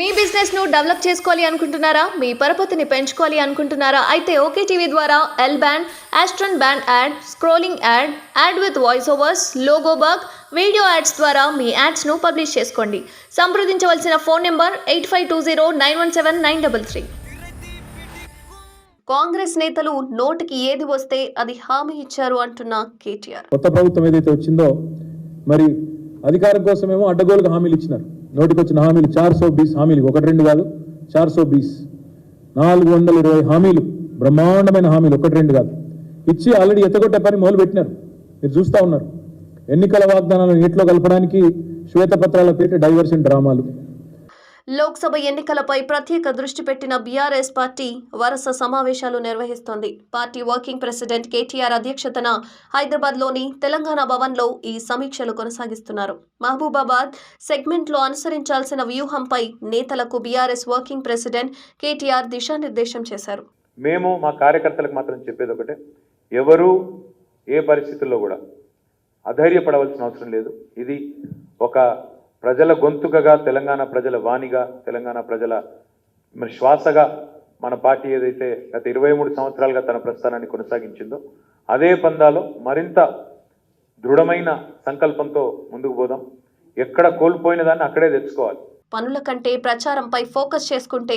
మీ business ను develop చేసుకోవాలి అనుకుంటున్నారా? మీ పరపతిని పెంచుకోవాలి అనుకుంటున్నారా? అయితే ఓకే టీవీ ద్వారా ఎల్ బ్యాండ్, ఆస్ట్రన్ band ad, scrolling ad, ad with voice overs, logo bug, video ads ద్వారా మీ యాడ్స్ ను పబ్లిష్ చేసుకోండి. సంప్రదించవలసిన ఫోన్ నెంబర్ 8520917933. కాంగ్రెస్ నేతలు నోటికి ఏది వస్తే అది హామీ ఇచ్చారు అంటున్న కేటీఆర్. కొత్త ప్రభుత్వం ఏదైతే వచ్చిందో మరి అధికారం కోసమేమో అడ్డగోలుగా హామీలు ఇచ్చినారు. నోటికి వచ్చిన హామీలు 420 హామీలు, ఒకటి రెండు కాదు, 420 420 హామీలు, బ్రహ్మాండమైన హామీలు, ఒకటి రెండు కాదు ఇచ్చి ఆల్రెడీ ఎత్తగొట్టే పని మొదలు పెట్టినారు. మీరు చూస్తూ ఉన్నారు. ఎన్నికల వాగ్దానాలను నీటిలో కలపడానికి శ్వేతపత్రాల పేట డైవర్షన్ డ్రామాలు. లోక్సభ ఎన్నికలపై ప్రత్యేక దృష్టి పెట్టిన బీఆర్ఎస్ పార్టీ వరుస సమావేశాలు నిర్వహిస్తోంది. పార్టీ వర్కింగ్ ప్రెసిడెంట్ కేటీఆర్ అధ్యక్షతన హైదరాబాద్లోని తెలంగాణ భవన్లో ఈ సమీక్షలు కొనసాగిస్తున్నారు. మహబూబాబాద్ సెగ్మెంట్లో అనుసరించాల్సిన వ్యూహంపై నేతలకు బీఆర్ఎస్ వర్కింగ్ ప్రెసిడెంట్ కేటీఆర్ దిశానిర్దేశం చేశారు. మేము మా కార్యకర్తలకు మాత్రం చెప్పేది ఒకటే, ఎవరు ఏ పరిస్థితుల్లో కూడా అధైర్యపడవలసిన అవసరం లేదు. ఇది ఒక ప్రజల గొంతుకగా, తెలంగాణ ప్రజల వాణిగా, తెలంగాణ ప్రజల మరి శ్వాసగా మన పార్టీ ఏదైతే గత 23 సంవత్సరాలుగా తన ప్రస్థానాన్ని కొనసాగించిందో అదే పందాలో మరింత దృఢమైన సంకల్పంతో ముందుకు పోదాం. ఎక్కడ కోల్పోయిన దాన్ని అక్కడే తెచ్చుకోవాలి. పనుల కంటే ప్రచారంపై ఫోకస్ చేసుకుంటే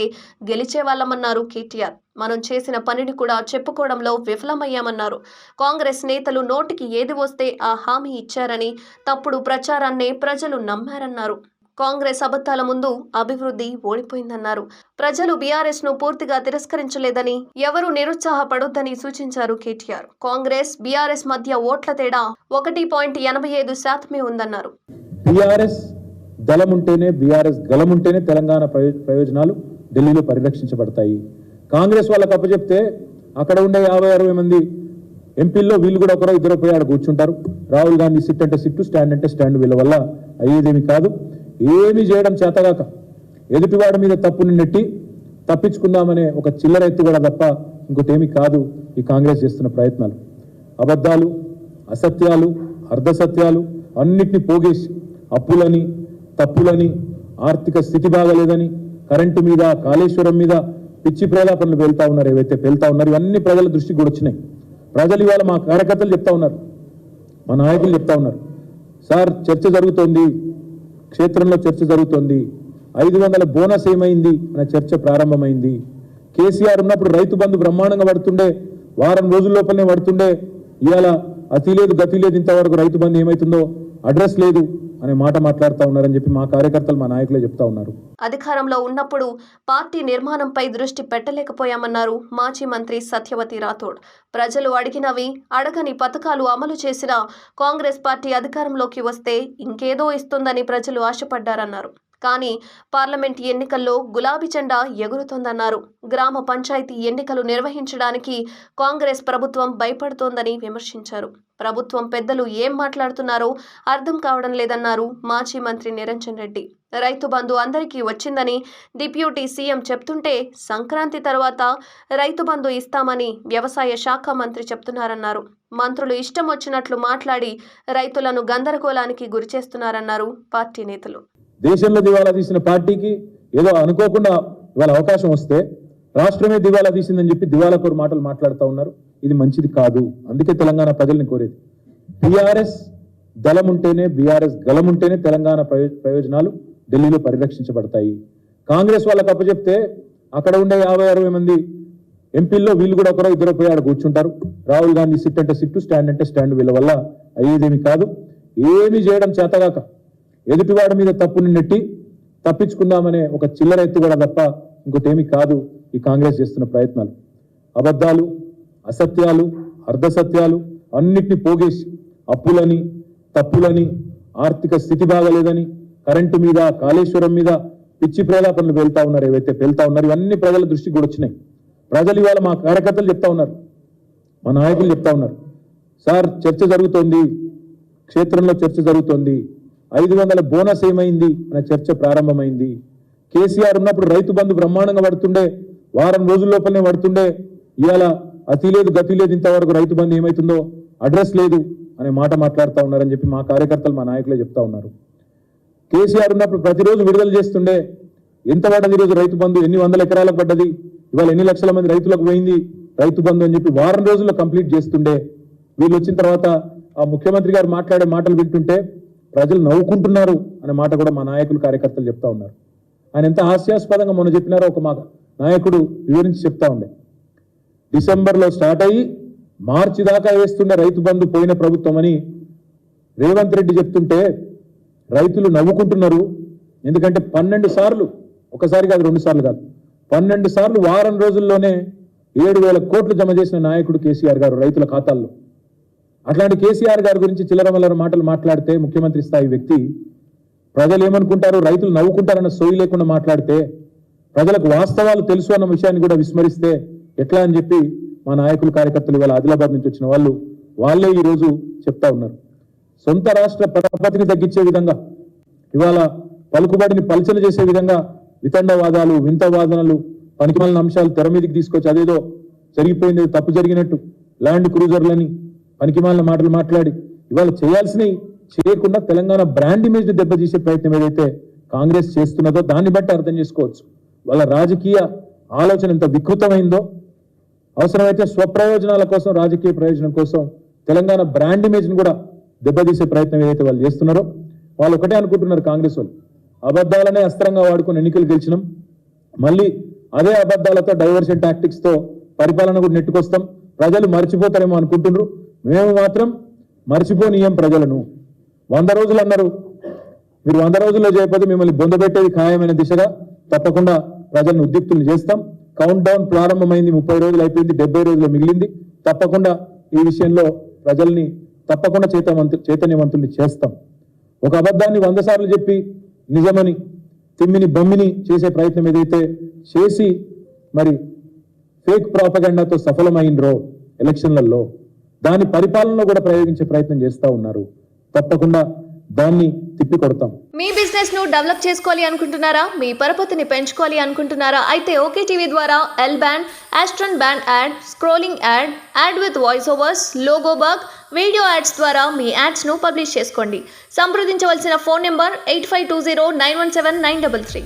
గెలిచే వాళ్ళమన్నారు కేటీఆర్. మనం చేసిన పనిని కూడా చెప్పుకోవడంలో విఫలమయ్యామన్నారు. కాంగ్రెస్ నేతలు నోటికి ఏది వస్తే ఆ హామీ ఇచ్చారని, తప్పుడు ప్రచారాన్నే ప్రజలు నమ్మారన్నారు. కాంగ్రెస్ అబద్ధాల ముందు అభివృద్ధి ఓడిపోయిందన్నారు. ప్రజలు బీఆర్ఎస్ ను పూర్తిగా తిరస్కరించలేదని, ఎవరూ నిరుత్సాహపడొద్దని సూచించారు కేటీఆర్. కాంగ్రెస్ బీఆర్ఎస్ మధ్య ఓట్ల తేడా 1.85% ఉందన్నారు. దళం ఉంటేనే, బీఆర్ఎస్ గలం ఉంటేనే తెలంగాణ ప్రయోజనాలు ఢిల్లీలో పరిరక్షించబడతాయి. కాంగ్రెస్ వాళ్ళకి అప్పచెప్తే అక్కడ ఉండే 50-60 మంది ఎంపీల్లో వీళ్ళు కూడా ఒకరో ఇద్దరు పోయి ఆడ కూర్చుంటారు. రాహుల్ గాంధీ సిట్ అంటే సిట్టు, స్టాండ్ అంటే స్టాండ్. వీళ్ళ వల్ల అయ్యేదేమి కాదు. ఏమి చేయడం చేతగాక ఎదుటివాడి మీద తప్పుని నెట్టి తప్పించుకుందామనే ఒక చిల్లర ఎత్తుగడ తప్ప ఇంకోటేమి కాదు ఈ కాంగ్రెస్ చేస్తున్న ప్రయత్నాలు. అబద్ధాలు, అసత్యాలు, అర్ధసత్యాలు అన్నిటినీ పోగేసి అప్పులని, తప్పులని, ఆర్థిక స్థితి బాగలేదని, కరెంటు మీద, కాళేశ్వరం మీద పిచ్చి ప్రేలాపనలు వెళ్తా ఉన్నారు. ఏవైతే వెళ్తా ఉన్నారు ఇవన్నీ ప్రజల దృష్టికి కూడా వచ్చినాయి. ప్రజలు ఇవాళ మా కార్యకర్తలు చెప్తా ఉన్నారు, మా నాయకులు చెప్తా ఉన్నారు, సార్ చర్చ జరుగుతోంది, క్షేత్రంలో చర్చ జరుగుతోంది, 500 బోనస్ ఏమైంది అనే చర్చ ప్రారంభమైంది. కేసీఆర్ ఉన్నప్పుడు రైతు బంధు బ్రహ్మాండంగా పడుతుండే, వారం రోజుల లోపలనే పడుతుండే. ఇవాళ అతి లేదు గతి లేదు, ఇంతవరకు రైతు బంధు ఏమైతుందో అడ్రస్ లేదు అనే మాట మాట్లాడుతూ ఉన్నారని చెప్పి మా కార్యకర్తలు, మా నాయకులే చెప్తా ఉన్నారు. అధికారంలో ఉన్నప్పుడు పార్టీ నిర్మాణంపై దృష్టి పెట్టలేకపోయామన్నారు మాజీ మంత్రి సత్యవతి రాథోడ్. ప్రజలు అడిగినవి, అడగని పథకాలు అమలు చేసిన కాంగ్రెస్ పార్టీ అధికారంలోకి వస్తే ఇంకేదో ఇస్తుందని ప్రజలు ఆశపడ్డారన్నారు. కానీ పార్లమెంట్ ఎన్నికల్లో గులాబీ జెండా ఎగురుతోందన్నారు. గ్రామ పంచాయతీ ఎన్నికలు నిర్వహించడానికి కాంగ్రెస్ ప్రభుత్వం భయపడుతోందని విమర్శించారు. ప్రభుత్వం పెద్దలు ఏం మాట్లాడుతున్నారో అర్థం కావడం లేదన్నారు మాజీ మంత్రి నిరంజన్ రెడ్డి. రైతు బంధు అందరికీ వచ్చిందని డిప్యూటీ సీఎం చెప్తుంటే సంక్రాంతి తర్వాత రైతు బంధు ఇస్తామని వ్యవసాయ శాఖ మంత్రి చెప్తున్నారన్నారు. మంత్రులు ఇష్టం వచ్చినట్లు మాట్లాడి రైతులను గందరగోళానికి గురిచేస్తున్నారన్నారు పార్టీ నేతలు. దేశంలో దివాలా తీసిన పార్టీకి ఏదో అనుకోకుండా ఇవాళ అవకాశం వస్తే రాష్ట్రమే దివాలా తీసిందని చెప్పి దివాలా కోరు మాటలు మాట్లాడుతూ ఉన్నారు. ఇది మంచిది కాదు. అందుకే తెలంగాణ ప్రజల్ని కోరేది, బీఆర్ఎస్ దళం ఉంటేనే, బీఆర్ఎస్ గలం ఉంటేనే తెలంగాణ ప్రయోజనాలు ఢిల్లీలో పరిరక్షించబడతాయి. కాంగ్రెస్ వాళ్ళకి అప్పచెప్తే అక్కడ ఉండే 50-60 మంది ఎంపీల్లో వీళ్ళు కూడా ఒకరో ఇద్దరు పోయి ఆడ కూర్చుంటారు. రాహుల్ గాంధీ సిట్ అంటే సిట్టు, స్టాండ్ అంటే స్టాండ్. వీళ్ళ వల్ల అయ్యేదేమి కాదు. ఏమి చేయడం చేతగాక ఎదుటివాడి మీద తప్పుని నెట్టి తప్పించుకుందామనే ఒక చిల్లర ఎత్తుగడ తప్ప ఇంకోటేమి కాదు ఈ కాంగ్రెస్ చేస్తున్న ప్రయత్నాలు. అబద్ధాలు, అసత్యాలు, అర్ధసత్యాలు అన్నిటినీ పోగేసి అప్పులని, తప్పులని, ఆర్థిక స్థితి బాగలేదని, కరెంటు మీద, కాళేశ్వరం మీద పిచ్చి ప్రేలాపనలు వెళ్తా ఉన్నారు. ఏవైతే వెళ్తా ఉన్నారు ఇవన్నీ ప్రజల దృష్టికి కూడా వచ్చినాయి. ప్రజలు ఇవాళ మా కార్యకర్తలు చెప్తా ఉన్నారు, మా నాయకులు చెప్తా ఉన్నారు, సార్ చర్చ జరుగుతోంది, క్షేత్రంలో చర్చ జరుగుతోంది, 500 బోనస్ ఏమైంది అనే చర్చ ప్రారంభమైంది. కేసీఆర్ ఉన్నప్పుడు రైతు బంధు బ్రహ్మాండంగా పడుతుండే, వారం రోజుల లోపలనే పడుతుండే. ఇవాళ అతి లేదు గతి లేదు, ఇంతవరకు రైతు బంధు ఏమైతుందో అడ్రస్ లేదు అనే మాట మాట్లాడుతూ ఉన్నారని చెప్పి మా కార్యకర్తలు, మా నాయకులే చెప్తా ఉన్నారు. కేసీఆర్ ఉన్నప్పుడు ప్రతిరోజు విడుదల చేస్తుండే, ఎంత పడ్డది ఈరోజు రైతు బంధు, ఎన్ని వందల ఎకరాలకు పడ్డది, ఇవాళ ఎన్ని లక్షల మంది రైతులకు పోయింది రైతు బంధు అని చెప్పి వారం రోజుల్లో కంప్లీట్ చేస్తుండే. వీళ్ళు వచ్చిన తర్వాత ఆ ముఖ్యమంత్రి గారు మాట్లాడే మాటలు వింటుంటే ప్రజలు నవ్వుకుంటున్నారు అనే మాట కూడా మా నాయకులు కార్యకర్తలు చెప్తా ఉన్నారు. ఆయన ఎంత హాస్యాస్పదంగా మొన్న చెప్పినారో ఒక మా నాయకుడు వివరించి చెప్తా ఉండే. డిసెంబర్లో స్టార్ట్ అయ్యి మార్చి దాకా వేస్తుండే రైతు బంధు పోయిన ప్రభుత్వం అని రేవంత్ రెడ్డి చెప్తుంటే రైతులు నవ్వుకుంటున్నారు. ఎందుకంటే 12 సార్లు, ఒకసారి కాదు 2 సార్లు కాదు, 12 సార్లు వారం రోజుల్లోనే 7,000 కోట్లు జమ చేసిన నాయకుడు కేసీఆర్ గారు రైతుల ఖాతాల్లో. అట్లాంటి కేసీఆర్ గారి గురించి చిల్లరమల్లర మాటలు మాట్లాడితే ముఖ్యమంత్రి స్థాయి వ్యక్తి ప్రజలు ఏమనుకుంటారు, రైతులు నవ్వుకుంటారన్న సోయి లేకుండా మాట్లాడితే, ప్రజలకు వాస్తవాలు తెలుసు అన్న విషయాన్ని కూడా విస్మరిస్తే ఎట్లా అని చెప్పి మా నాయకులు కార్యకర్తలు ఇవాళ ఆదిలాబాద్ నుంచి వచ్చిన వాళ్ళే ఈరోజు చెప్తా ఉన్నారు. సొంత రాష్ట్ర పరపతిని తగ్గించే విధంగా, ఇవాళ పలుకుబడిని పలచన చేసే విధంగా వితండవాదాలు, వింత వాదనలు, పనికిమాలిన అంశాలు తెర మీదకి తీసుకొచ్చి అదేదో జరిగిపోయింది, తప్పు జరిగినట్టు ల్యాండ్ క్రూజర్లని పనికిమాలిన మాటలు మాట్లాడి ఇవాళ చేయాల్సినవి చేయకుండా తెలంగాణ బ్రాండ్ ఇమేజ్ ని దెబ్బతీసే ప్రయత్నం ఏదైతే కాంగ్రెస్ చేస్తున్నదో దాన్ని బట్టి అర్థం చేసుకోవచ్చు వాళ్ళ రాజకీయ ఆలోచన ఎంత వికృతమైందో. అవసరమైతే స్వప్రయోజనాల కోసం, రాజకీయ ప్రయోజనం కోసం తెలంగాణ బ్రాండ్ ఇమేజ్ ని కూడా దెబ్బతీసే ప్రయత్నం ఏదైతే వాళ్ళు చేస్తున్నారో, వాళ్ళు ఒకటే అనుకుంటున్నారు కాంగ్రెస్ వాళ్ళు, అబద్ధాలనే అస్త్రంగా వాడుకుని ఎన్నికలు గెలిచినాం, మళ్ళీ అదే అబద్ధాలతో డైవర్షన్ టాక్టిక్స్ తో పరిపాలన కూడా నెట్టుకొస్తాం, ప్రజలు మర్చిపోతారేమో అనుకుంటున్నారు. మేము మాత్రం మర్చిపోనీయం ప్రజలను. 100 రోజులు అన్నారు, మీరు 100 రోజుల్లో చేయకపోతే మిమ్మల్ని బొందబెట్టేది ఖాయమైన దిశగా తప్పకుండా ప్రజలను ఉద్యుక్తులు చేస్తాం. కౌంట్ డౌన్ ప్రారంభమైంది, 30 రోజులు అయిపోయింది, 70 రోజులు మిగిలింది. తప్పకుండా ఈ విషయంలో ప్రజల్ని తప్పకుండా చైతన్యవంతుల్ని చేస్తాం. ఒక అబద్ధాన్ని 100 సార్లు చెప్పి నిజమని తిమ్మిని బొమ్మిని చేసే ప్రయత్నం ఏదైతే చేసి మరి ఫేక్ ప్రాపగండాతో సఫలమైనరో ఎలక్షన్లలో, దాని పరిపాలనలో కూడా ప్రయోగించే ప్రయత్నం చేస్తూ ఉన్నారు. తప్పకుండా దాన్ని తిప్పి కొడతాం. మీ బిజినెస్ ను డెవలప్ చేసుకోవాలి అనుకుంటున్నారా? మీ పరపతిని పెంచుకోవాలి అనుకుంటున్నారా? అయితే ఓకే టీవీ ద్వారా ఎల్ బ్యాండ్, ఆస్ట్రన్ band ad, scrolling ad, ad with voice overs, logo bug, video ads ద్వారా మీ యాడ్స్ ను పబ్లిష్ చేసుకోండి. సంప్రదించవలసిన ఫోన్ నెంబర్ 8520917933.